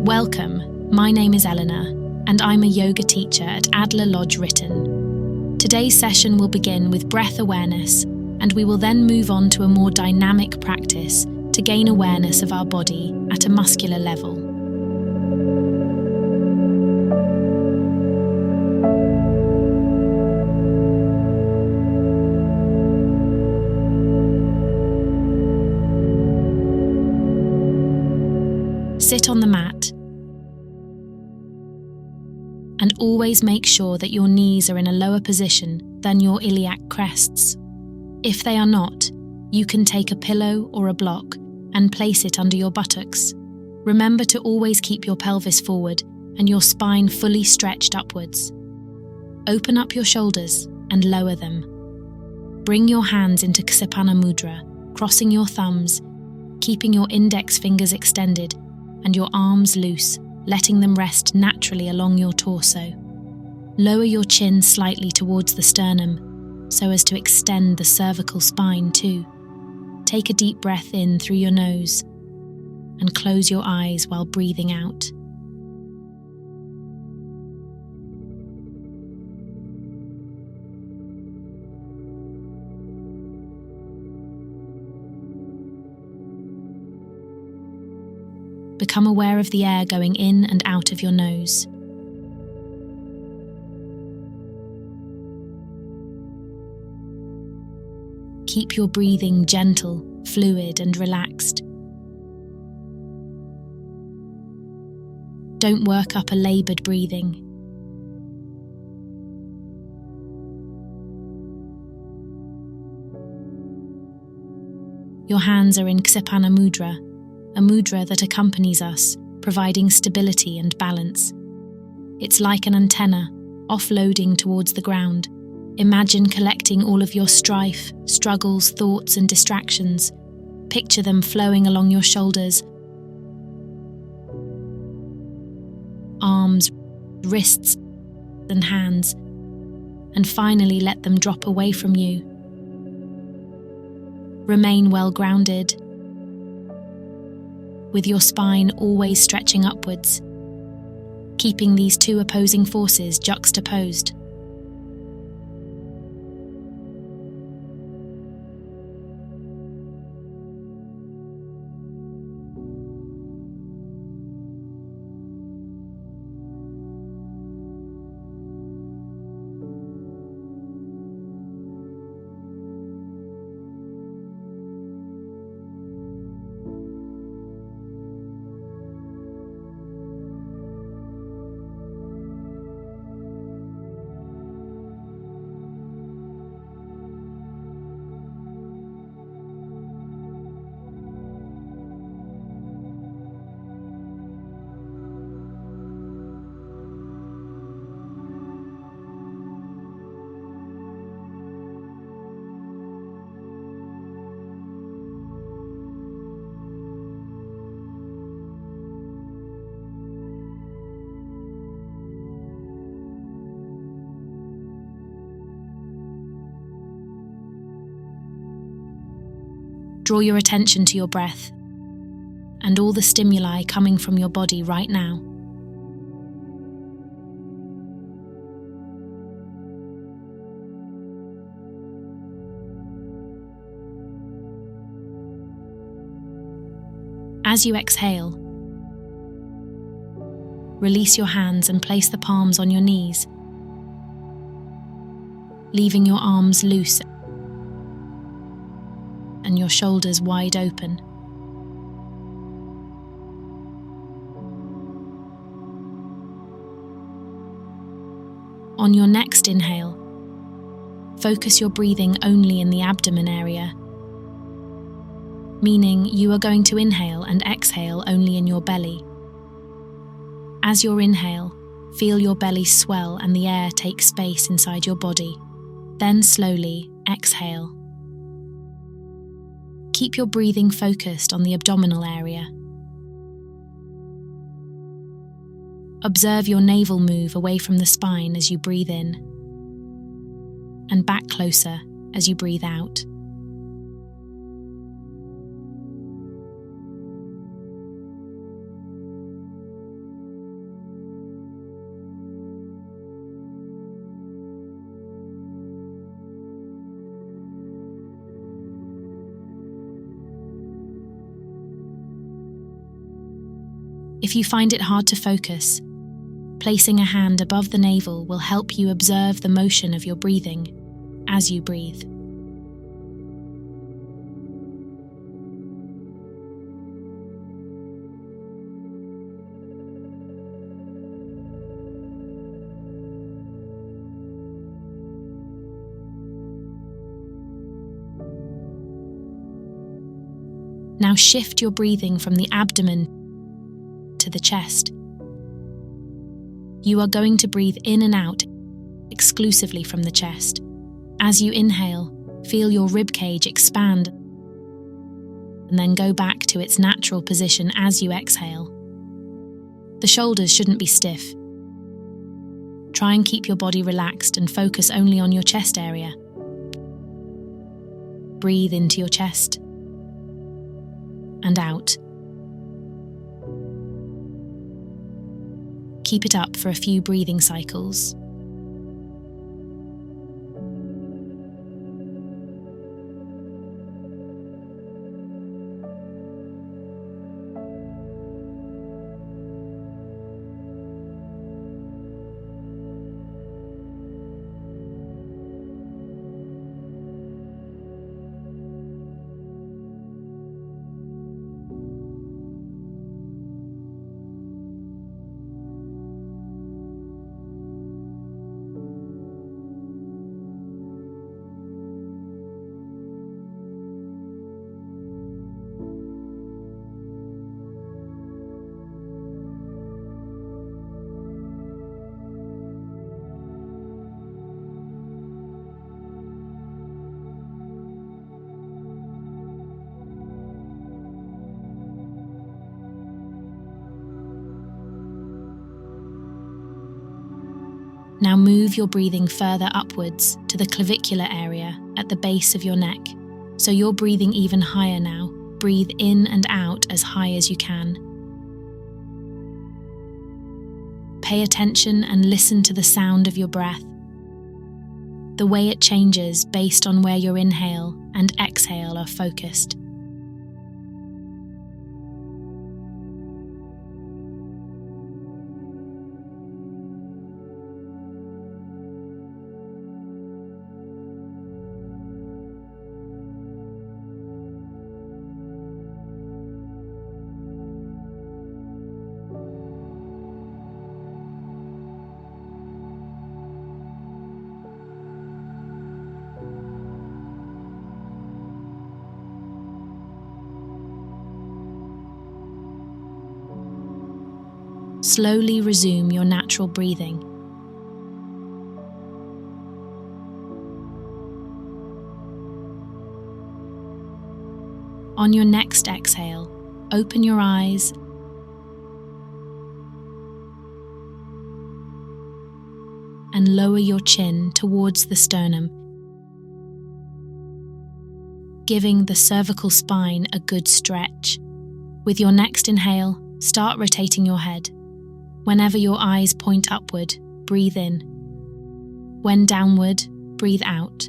Welcome, my name is Elena, and I'm a yoga teacher at ADLER Lodge RITTEN. Today's session will begin with breath awareness, and we will then move on to a more dynamic practice to gain awareness of our body at a muscular level. Sit on the mat and always make sure that your knees are in a lower position than your iliac crests. If they are not, you can take a pillow or a block and place it under your buttocks. Remember to always keep your pelvis forward and your spine fully stretched upwards. Open up your shoulders and lower them. Bring your hands into Supine mudra, crossing your thumbs, keeping your index fingers extended and your arms loose, letting them rest naturally along your torso. Lower your chin slightly towards the sternum, so as to extend the cervical spine too. Take a deep breath in through your nose, and close your eyes while breathing out. Become aware of the air going in and out of your nose. Keep your breathing gentle, fluid, and relaxed. Don't work up a laboured breathing. Your hands are in Supine mudra, a mudra that accompanies us, providing stability and balance. It's like an antenna, offloading towards the ground. Imagine collecting all of your strife, struggles, thoughts, and distractions. Picture them flowing along your shoulders, arms, wrists, and hands, and finally let them drop away from you. Remain well grounded, with your spine always stretching upwards, keeping these two opposing forces juxtaposed. Draw your attention to your breath and all the stimuli coming from your body right now. As you exhale, release your hands and place the palms on your knees, leaving your arms loose and your shoulders wide open. On your next inhale, focus your breathing only in the abdomen area, meaning you are going to inhale and exhale only in your belly. As you inhale, feel your belly swell and the air take space inside your body. Then slowly exhale. Keep your breathing focused on the abdominal area. Observe your navel move away from the spine as you breathe in, and back closer as you breathe out. If you find it hard to focus, placing a hand above the navel will help you observe the motion of your breathing as you breathe. Now shift your breathing from the abdomen to the chest. You are going to breathe in and out exclusively from the chest. As you inhale, feel your ribcage expand and then go back to its natural position as you exhale. The shoulders shouldn't be stiff. Try and keep your body relaxed and focus only on your chest area. Breathe into your chest and out. Keep it up for a few breathing cycles. Now move your breathing further upwards to the clavicular area at the base of your neck. So you're breathing even higher now. Breathe in and out as high as you can. Pay attention and listen to the sound of your breath, the way it changes based on where your inhale and exhale are focused. Slowly resume your natural breathing. On your next exhale, open your eyes and lower your chin towards the sternum, giving the cervical spine a good stretch. With your next inhale, start rotating your head. Whenever your eyes point upward, breathe in. When downward, breathe out.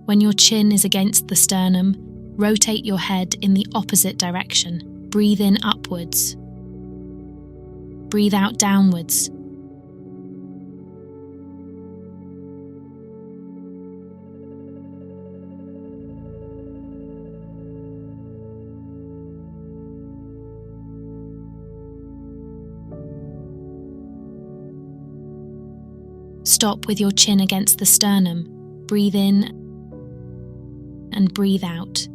When your chin is against the sternum, rotate your head in the opposite direction. Breathe in upwards. Breathe out downwards. Stop with your chin against the sternum. Breathe in and breathe out.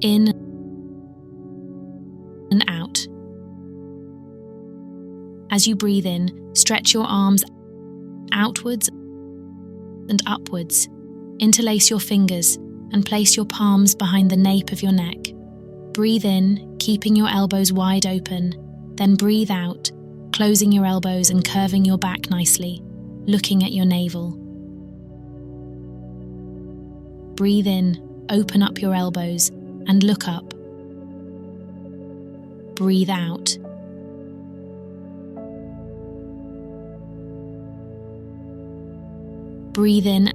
In and out. As you breathe in, stretch your arms outwards and upwards. Interlace your fingers and place your palms behind the nape of your neck. Breathe in, keeping your elbows wide open, then breathe out, closing your elbows and curving your back nicely, looking at your navel. Breathe in, open up your elbows, and look up. Breathe out. Breathe in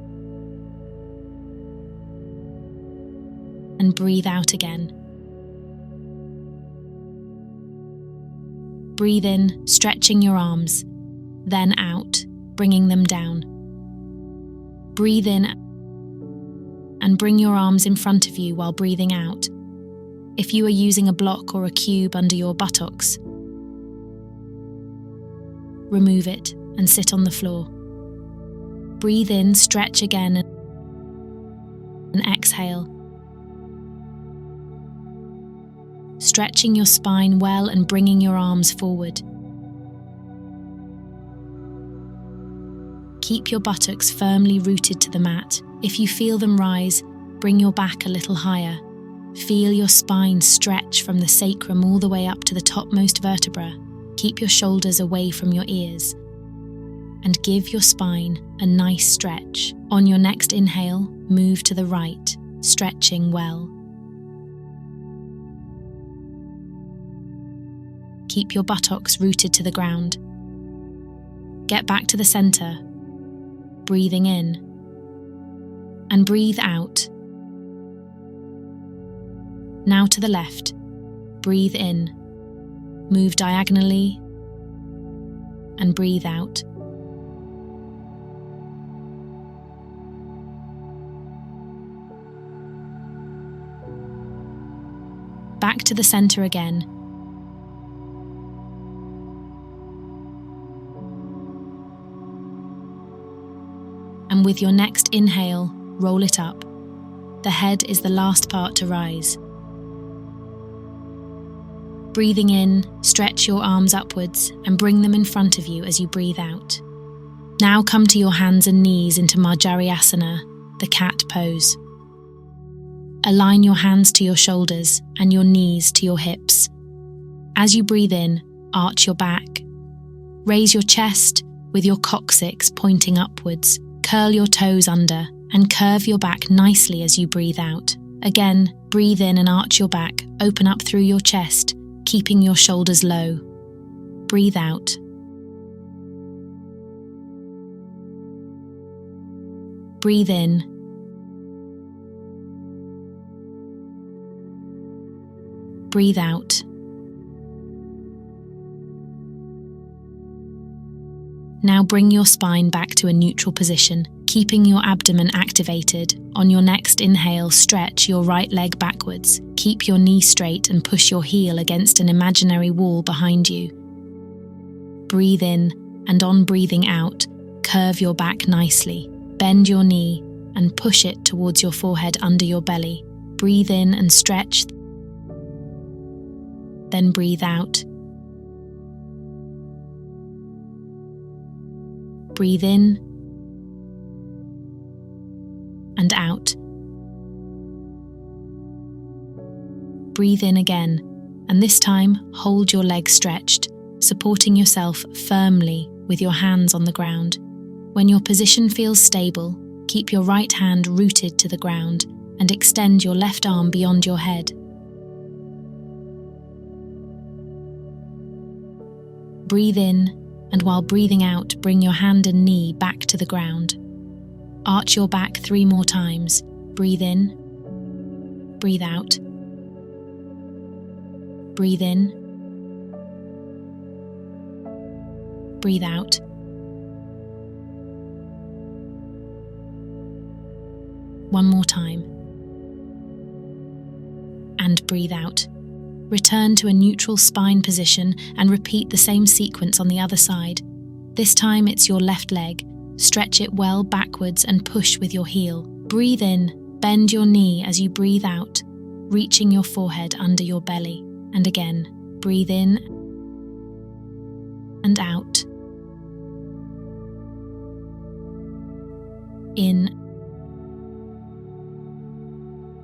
and breathe out again. Breathe in, stretching your arms, then out, bringing them down. Breathe in and bring your arms in front of you while breathing out. If you are using a block or a cube under your buttocks, remove it and sit on the floor. Breathe in, stretch again, and exhale. Stretching your spine well and bringing your arms forward. Keep your buttocks firmly rooted to the mat. If you feel them rise, bring your back a little higher. Feel your spine stretch from the sacrum all the way up to the topmost vertebra. Keep your shoulders away from your ears. And give your spine a nice stretch. On your next inhale, move to the right, stretching well. Keep your buttocks rooted to the ground. Get back to the center, breathing in, and breathe out. Now to the left, breathe in, move diagonally, and breathe out. Back to the center again. And with your next inhale, roll it up. The head is the last part to rise. Breathing in, stretch your arms upwards and bring them in front of you as you breathe out. Now come to your hands and knees into Marjariyasana, the cat pose. Align your hands to your shoulders and your knees to your hips. As you breathe in, arch your back. Raise your chest with your coccyx pointing upwards. Curl your toes under and curve your back nicely as you breathe out. Again, breathe in and arch your back, open up through your chest, keeping your shoulders low. Breathe out. Breathe in. Breathe out. Now bring your spine back to a neutral position, keeping your abdomen activated. On your next inhale, stretch your right leg backwards. Keep your knee straight and push your heel against an imaginary wall behind you. Breathe in, and on breathing out, curve your back nicely. Bend your knee and push it towards your forehead under your belly. Breathe in and stretch. Then breathe out. Breathe in and out. Breathe in again, and this time hold your legs stretched, supporting yourself firmly with your hands on the ground. When your position feels stable, keep your right hand rooted to the ground and extend your left arm beyond your head. Breathe in, and while breathing out, bring your hand and knee back to the ground. Arch your back 3 more times. Breathe in. Breathe out. Breathe in. Breathe out. One more time. And breathe out. Return to a neutral spine position and repeat the same sequence on the other side. This time it's your left leg. Stretch it well backwards and push with your heel. Breathe in, bend your knee as you breathe out, reaching your forehead under your belly. And again, breathe in and out. In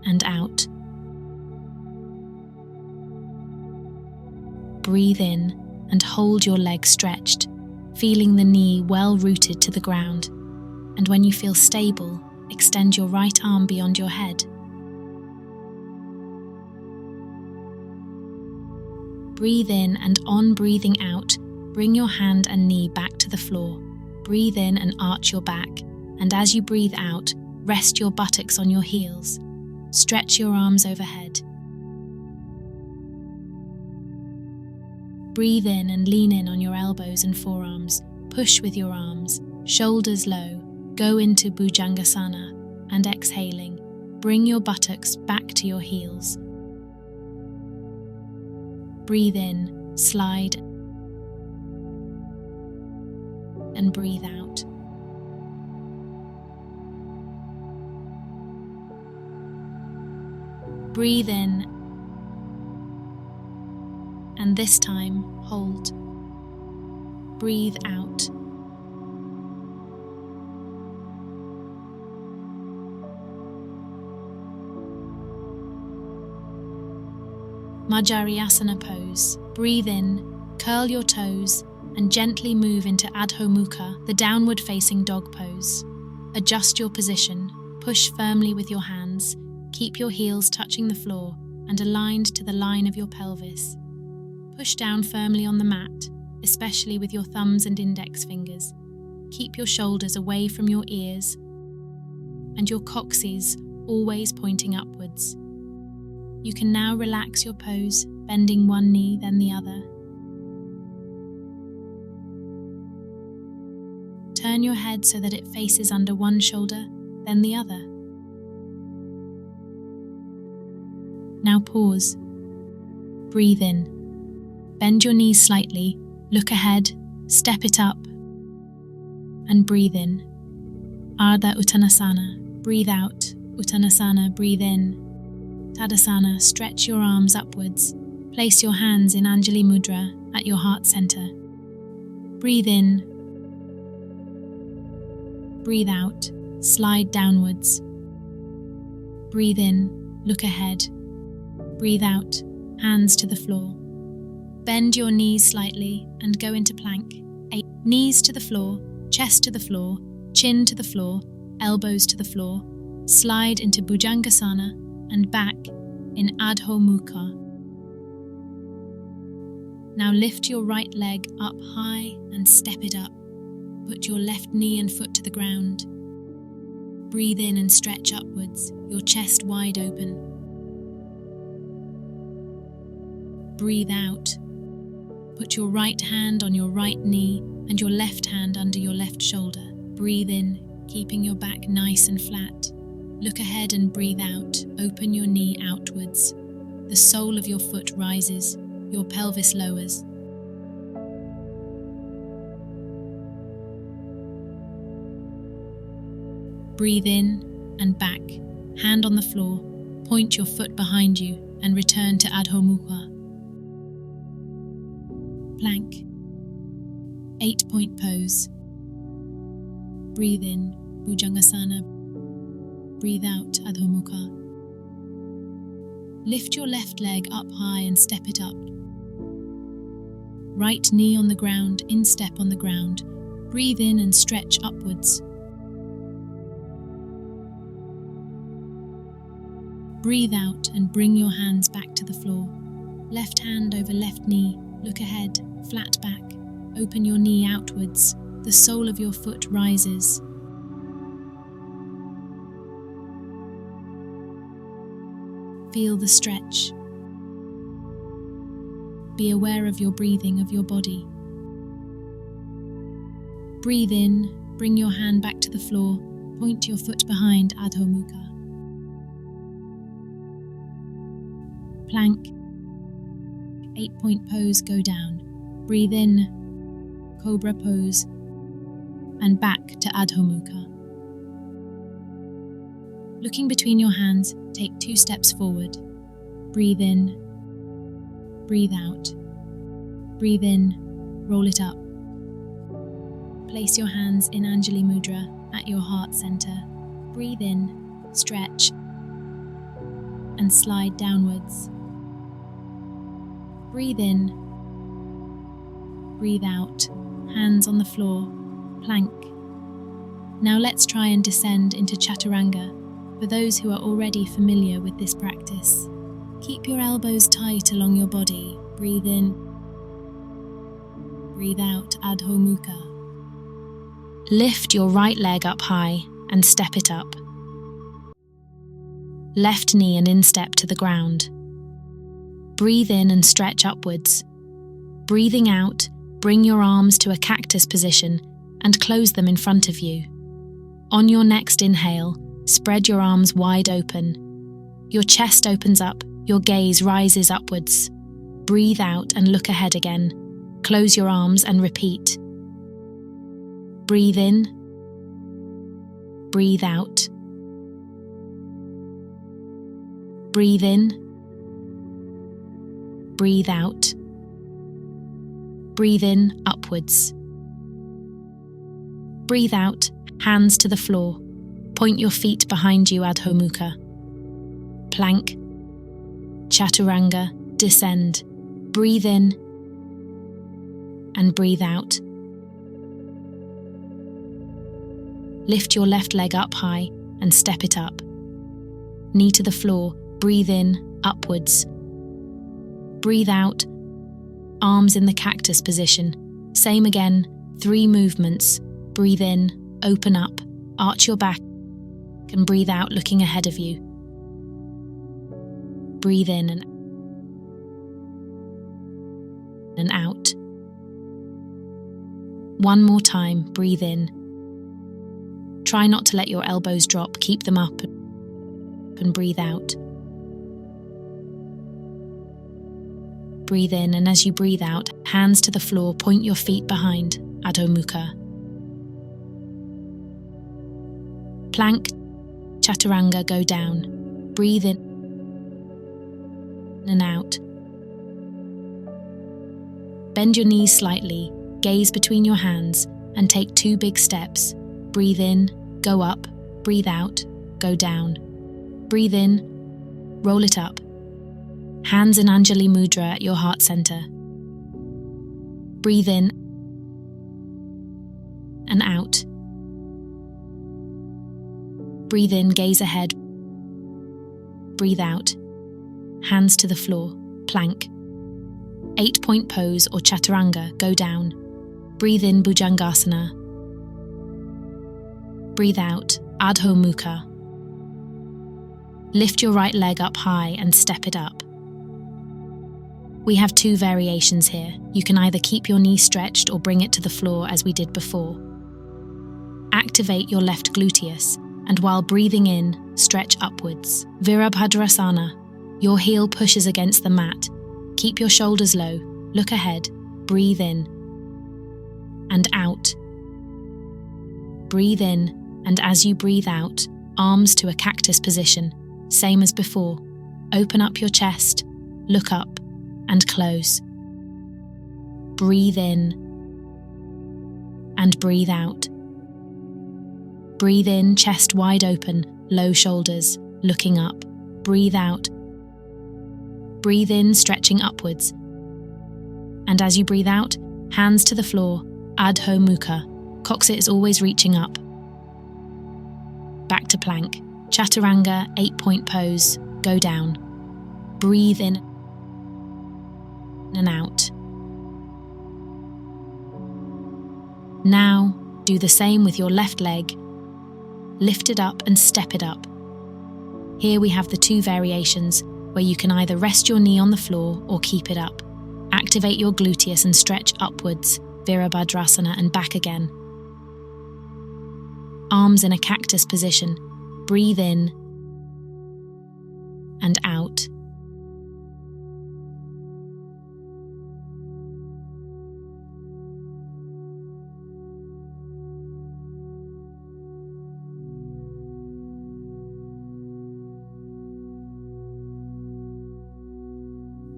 and out. Breathe in and hold your leg stretched, feeling the knee well rooted to the ground. And when you feel stable, extend your right arm beyond your head. Breathe in, and on breathing out, bring your hand and knee back to the floor. Breathe in and arch your back, and as you breathe out, rest your buttocks on your heels. Stretch your arms overhead. Breathe in and lean in on your elbows and forearms. Push with your arms, shoulders low. Go into Bhujangasana, and exhaling, bring your buttocks back to your heels. Breathe in, slide, and breathe out. Breathe in, and this time hold. Breathe out. Majjariyasana pose. Breathe in, curl your toes, and gently move into Adho Mukha, the downward facing dog pose. Adjust your position, push firmly with your hands, keep your heels touching the floor and aligned to the line of your pelvis. Push down firmly on the mat, especially with your thumbs and index fingers. Keep your shoulders away from your ears and your coccyx always pointing upwards. You can now relax your pose, bending one knee, then the other. Turn your head so that it faces under one shoulder, then the other. Now pause. Breathe in. Bend your knees slightly, look ahead, step it up, and breathe in. Ardha Uttanasana. Breathe out. Uttanasana. Breathe in. Tadasana, stretch your arms upwards. Place your hands in Anjali Mudra at your heart center. Breathe in. Breathe out, slide downwards. Breathe in, look ahead. Breathe out, hands to the floor. Bend your knees slightly and go into plank. 8. Knees to the floor, chest to the floor, chin to the floor, elbows to the floor. Slide into Bhujangasana and back in Adho Mukha. Now lift your right leg up high and step it up. Put your left knee and foot to the ground. Breathe in and stretch upwards, your chest wide open. Breathe out. Put your right hand on your right knee and your left hand under your left shoulder. Breathe in, keeping your back nice and flat. Look ahead and breathe out. Open your knee outwards. The sole of your foot rises, your pelvis lowers. Breathe in and back, hand on the floor, point your foot behind you and return to Adho Mukha. Plank. 8-point pose. Breathe in, Bhujangasana. Breathe out, Adho Mukha. Lift your left leg up high and step it up. Right knee on the ground, instep on the ground. Breathe in and stretch upwards. Breathe out and bring your hands back to the floor. Left hand over left knee, look ahead, flat back. Open your knee outwards. The sole of your foot rises. Feel the stretch. Be aware of your breathing, of your body. Breathe in, bring your hand back to the floor, point your foot behind Adho Mukha. Plank. 8-point pose, go down. Breathe in, Cobra pose, and back to Adho Mukha. Looking between your hands, take 2 steps forward. Breathe in, breathe out. Breathe in, roll it up. Place your hands in Anjali Mudra at your heart center. Breathe in, stretch, and slide downwards. Breathe in, breathe out, hands on the floor, plank. Now let's try and descend into Chaturanga for those who are already familiar with this practice. Keep your elbows tight along your body. Breathe in, breathe out, Adho Mukha. Lift your right leg up high and step it up. Left knee and instep to the ground. Breathe in and stretch upwards. Breathing out, bring your arms to a cactus position and close them in front of you. On your next inhale, spread your arms wide open. Your chest opens up, your gaze rises upwards. Breathe out and look ahead again. Close your arms and repeat. Breathe in. Breathe out. Breathe in. Breathe out. Breathe in, upwards. Breathe out, hands to the floor. Point your feet behind you, Adho Mukha. Plank. Chaturanga, descend. Breathe in and breathe out. Lift your left leg up high and step it up. Knee to the floor, breathe in, upwards. Breathe out, arms in the cactus position. Same again, 3 movements. Breathe in, open up, arch your back, and breathe out looking ahead of you. Breathe in and out. One more time, breathe in. Try not to let your elbows drop, keep them up and breathe out. Breathe in, and as you breathe out, hands to the floor, point your feet behind, Adho Mukha. Plank, Chaturanga, go down. Breathe in and out. Bend your knees slightly, gaze between your hands, and take 2 big steps. Breathe in, go up, breathe out, go down. Breathe in, roll it up. Hands in Anjali Mudra at your heart center. Breathe in and out. Breathe in, gaze ahead. Breathe out. Hands to the floor, plank. 8-point pose or Chaturanga, go down. Breathe in, Bhujangasana. Breathe out, Adho Mukha. Lift your right leg up high and step it up. We have 2 variations here. You can either keep your knee stretched or bring it to the floor as we did before. Activate your left gluteus, and while breathing in, stretch upwards. Virabhadrasana. Your heel pushes against the mat. Keep your shoulders low, look ahead, breathe in and out. Breathe in, and as you breathe out, arms to a cactus position, same as before. Open up your chest, look up and close. Breathe in and breathe out. Breathe in, chest wide open, low shoulders, looking up. Breathe out. Breathe in, stretching upwards. And as you breathe out, hands to the floor, Adho Mukha. Coccyx is always reaching up. Back to plank. Chaturanga, 8-point pose, go down. Breathe in and out. Now, do the same with your left leg. Lift it up and step it up. Here we have the 2 variations, where you can either rest your knee on the floor or keep it up. Activate your gluteus and stretch upwards, Virabhadrasana, and back again. Arms in a cactus position. Breathe in and out.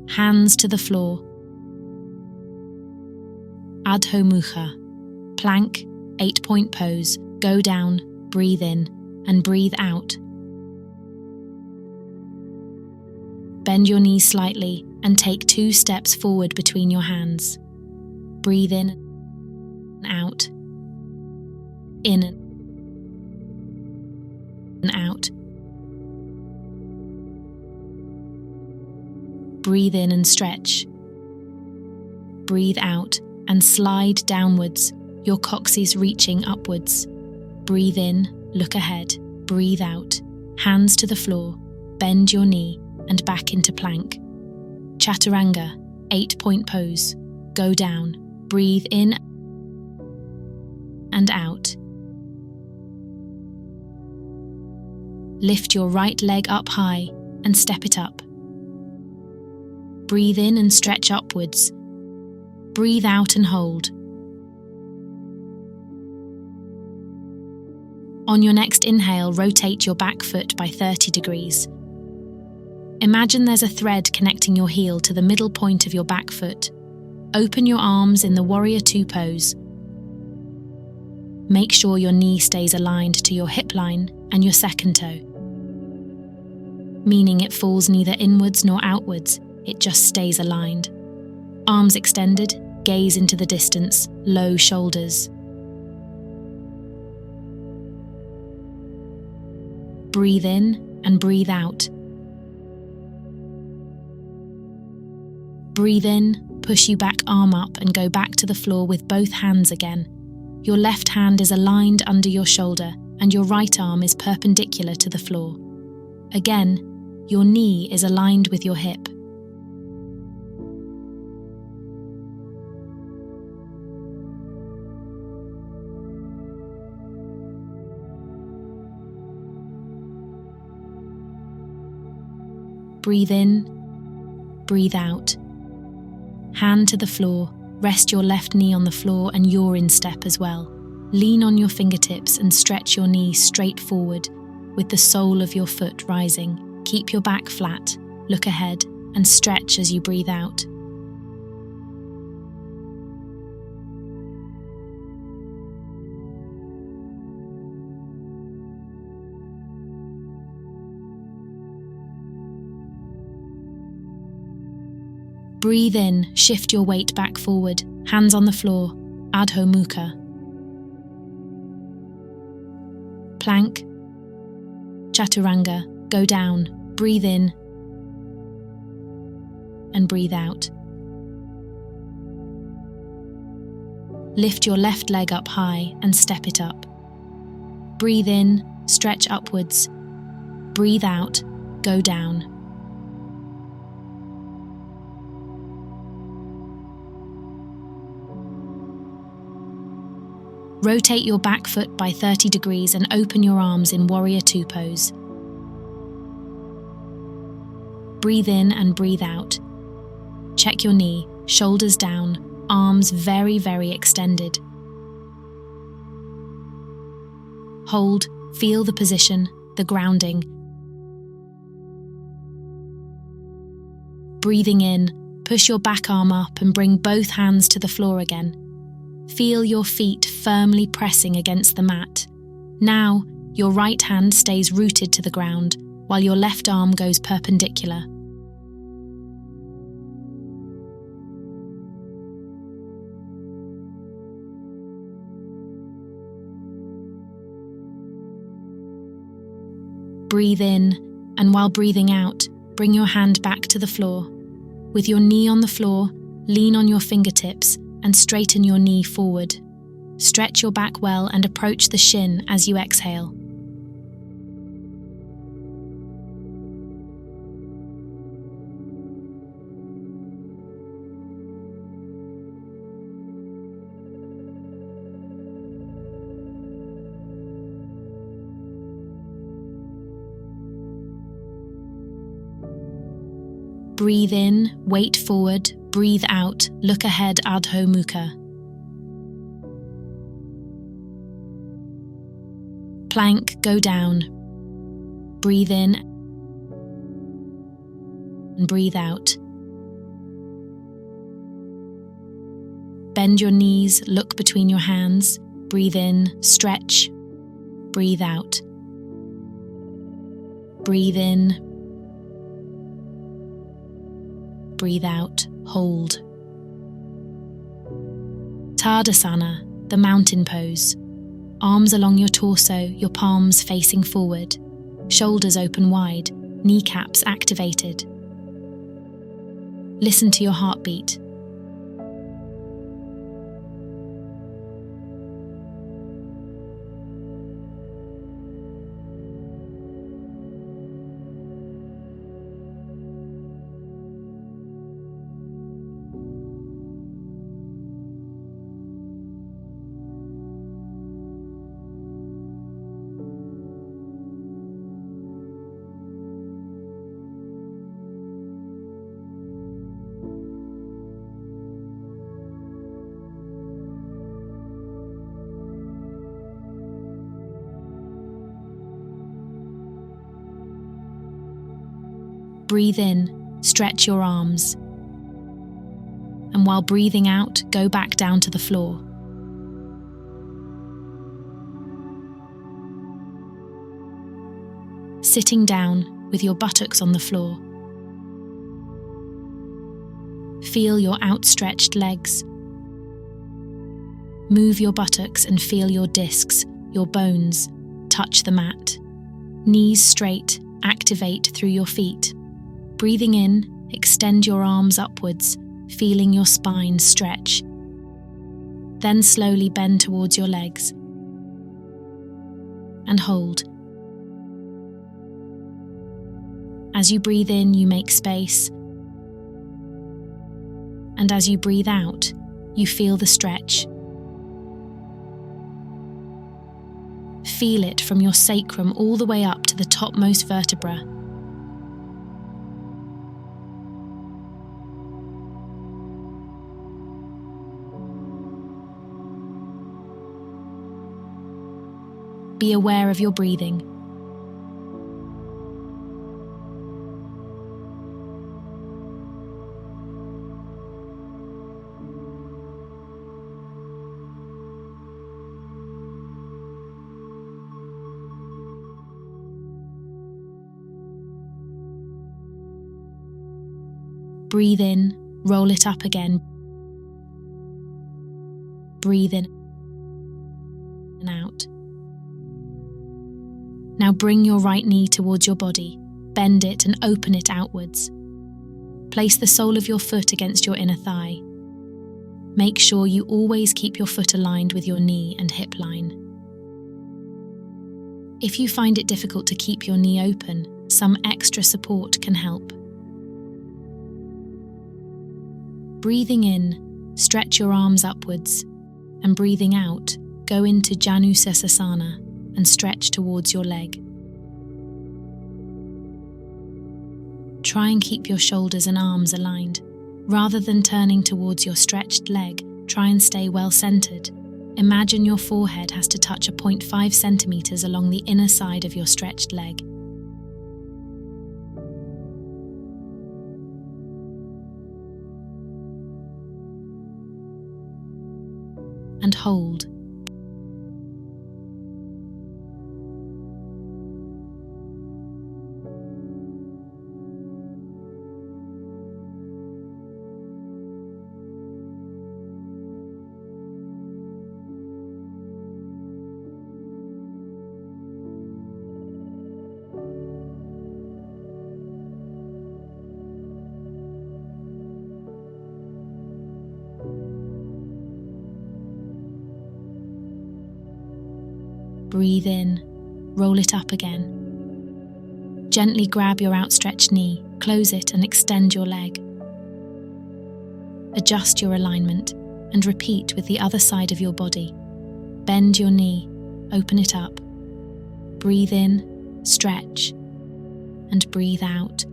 Hands to the floor. Adho Mukha. Plank, 8-point pose, go down, breathe in, and breathe out. Bend your knees slightly and take 2 steps forward between your hands. Breathe in and out. In and out. Breathe in and stretch. Breathe out and slide downwards, your coccyx reaching upwards. Breathe in, look ahead. Breathe out, hands to the floor, bend your knee and back into plank. Chaturanga, 8-point pose. Go down, breathe in and out. Lift your right leg up high and step it up. Breathe in and stretch upwards. Breathe out and hold. On your next inhale, rotate your back foot by 30 degrees. Imagine there's a thread connecting your heel to the middle point of your back foot. Open your arms in the Warrior Two pose. Make sure your knee stays aligned to your hip line and your second toe, meaning it falls neither inwards nor outwards, it just stays aligned. Arms extended, gaze into the distance, low shoulders. Breathe in and breathe out. Breathe in, push your back arm up and go back to the floor with both hands again. Your left hand is aligned under your shoulder and your right arm is perpendicular to the floor. Again, your knee is aligned with your hip. Breathe in, breathe out. Hand to the floor, rest your left knee on the floor and your instep as well. Lean on your fingertips and stretch your knee straight forward with the sole of your foot rising. Keep your back flat, look ahead and stretch as you breathe out. Breathe in, shift your weight back forward, hands on the floor, Adho Mukha. Plank, Chaturanga, go down, breathe in and breathe out. Lift your left leg up high and step it up. Breathe in, stretch upwards. Breathe out, go down. Rotate your back foot by 30 degrees and open your arms in Warrior Two pose. Breathe in and breathe out. Check your knee, shoulders down, arms very, very extended. Hold, feel the position, the grounding. Breathing in, push your back arm up and bring both hands to the floor again. Feel your feet firmly pressing against the mat. Now, your right hand stays rooted to the ground, while your left arm goes perpendicular. Breathe in, and while breathing out, bring your hand back to the floor. With your knee on the floor, lean on your fingertips and straighten your knee forward. Stretch your back well and approach the shin as you exhale. Breathe in, weight forward, breathe out, look ahead, Adho Mukha. Plank, go down. Breathe in and breathe out. Bend your knees, look between your hands. Breathe in, stretch. Breathe out. Breathe in. Breathe out, hold. Tadasana, the mountain pose. Arms along your torso, your palms facing forward. Shoulders open wide, kneecaps activated. Listen to your heartbeat. Breathe in, stretch your arms. And while breathing out, go back down to the floor. Sitting down with your buttocks on the floor. Feel your outstretched legs. Move your buttocks and feel your discs, your bones, touch the mat. Knees straight, activate through your feet. Breathing in, extend your arms upwards, feeling your spine stretch. Then slowly bend towards your legs. And hold. As you breathe in, you make space. And as you breathe out, you feel the stretch. Feel it from your sacrum all the way up to the topmost vertebra. Be aware of your breathing. Breathe in, roll it up again. Breathe in and out. Now bring your right knee towards your body, bend it and open it outwards. Place the sole of your foot against your inner thigh. Make sure you always keep your foot aligned with your knee and hip line. If you find it difficult to keep your knee open, some extra support can help. Breathing in, stretch your arms upwards, and breathing out, go into Janusasana and stretch towards your leg. Try and keep your shoulders and arms aligned. Rather than turning towards your stretched leg, try and stay well centered. Imagine your forehead has to touch a 0.5 centimeters along the inner side of your stretched leg. And hold. Breathe in, roll it up again. Gently grab your outstretched knee, close it and extend your leg. Adjust your alignment and repeat with the other side of your body. Bend your knee, open it up. Breathe in, stretch, and breathe out.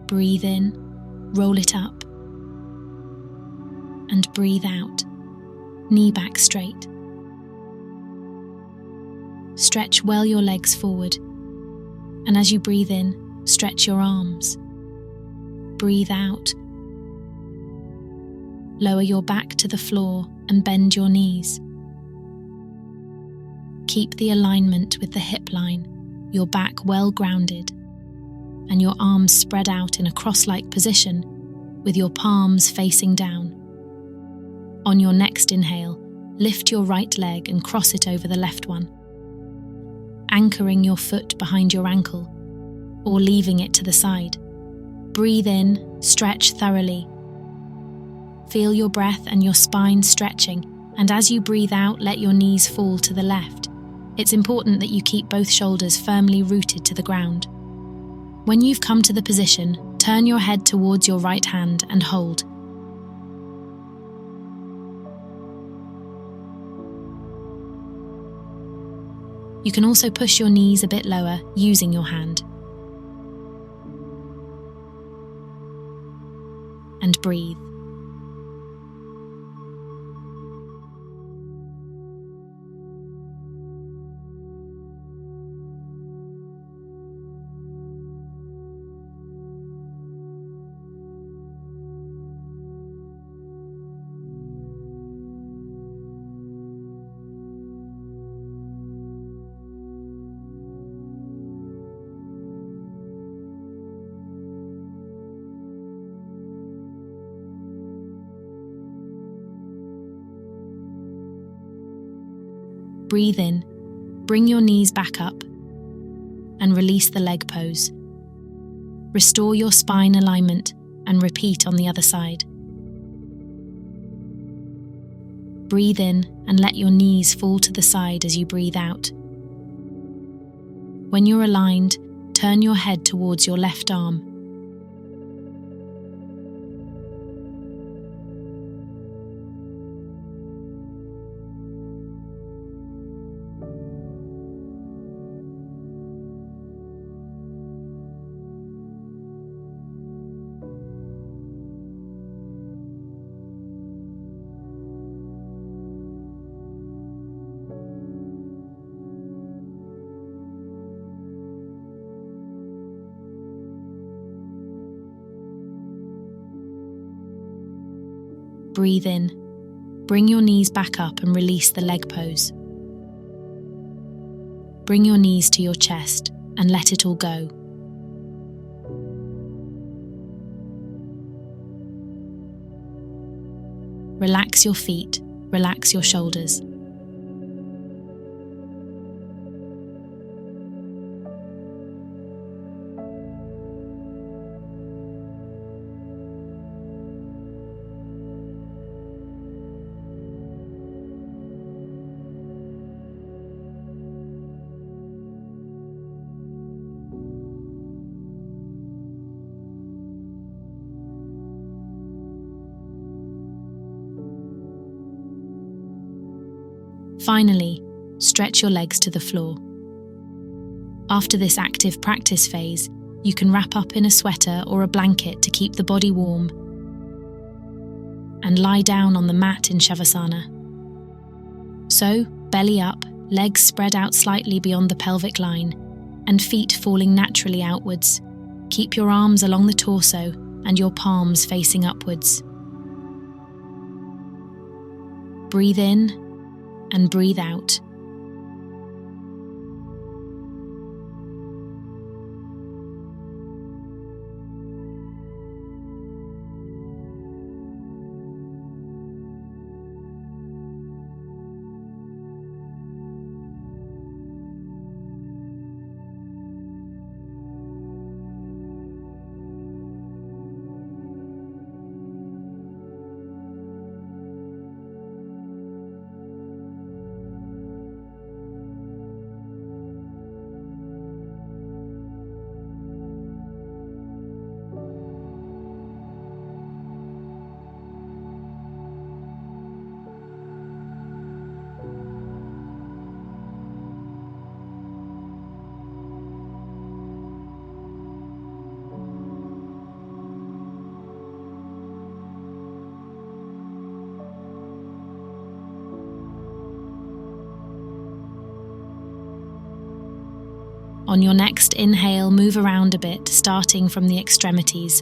Breathe in, roll it up. And breathe out, knee back straight. Stretch well your legs forward, and as you breathe in, stretch your arms. Breathe out. Lower your back to the floor and bend your knees. Keep the alignment with the hip line, your back well grounded, and your arms spread out in a cross-like position with your palms facing down. On your next inhale, lift your right leg and cross it over the left one, anchoring your foot behind your ankle or leaving it to the side. Breathe in, stretch thoroughly. Feel your breath and your spine stretching, and as you breathe out, let your knees fall to the left. It's important that you keep both shoulders firmly rooted to the ground. When you've come to the position, turn your head towards your right hand and hold. You can also push your knees a bit lower using your hand. And breathe. Breathe in, bring your knees back up, and release the leg pose. Restore your spine alignment and repeat on the other side. Breathe in and let your knees fall to the side as you breathe out. When you're aligned, turn your head towards your left arm. Breathe in, bring your knees back up and release the leg pose. Bring your knees to your chest and let it all go. Relax your feet, relax your shoulders. Finally, stretch your legs to the floor. After this active practice phase, you can wrap up in a sweater or a blanket to keep the body warm and lie down on the mat in Shavasana. So, belly up, legs spread out slightly beyond the pelvic line, and feet falling naturally outwards. Keep your arms along the torso and your palms facing upwards. Breathe in and breathe out. On your next inhale, move around a bit, starting from the extremities,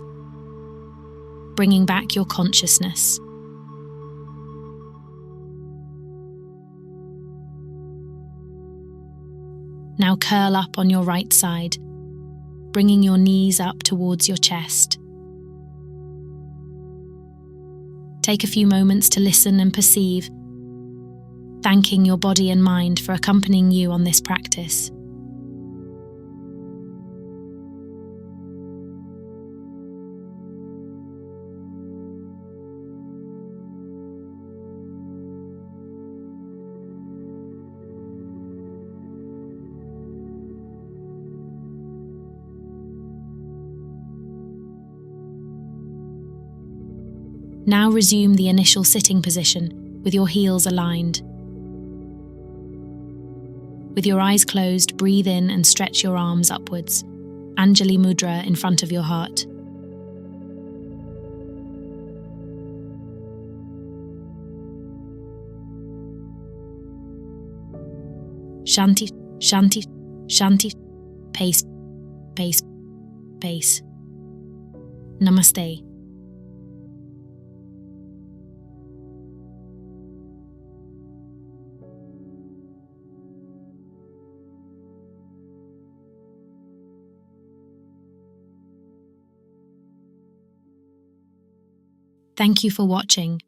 bringing back your consciousness. Now curl up on your right side, bringing your knees up towards your chest. Take a few moments to listen and perceive, thanking your body and mind for accompanying you on this practice. Now resume the initial sitting position with your heels aligned. With your eyes closed, breathe in and stretch your arms upwards, Anjali Mudra in front of your heart. Shanti, Shanti, Shanti, pace, pace, pace. Namasté. Thank you for watching.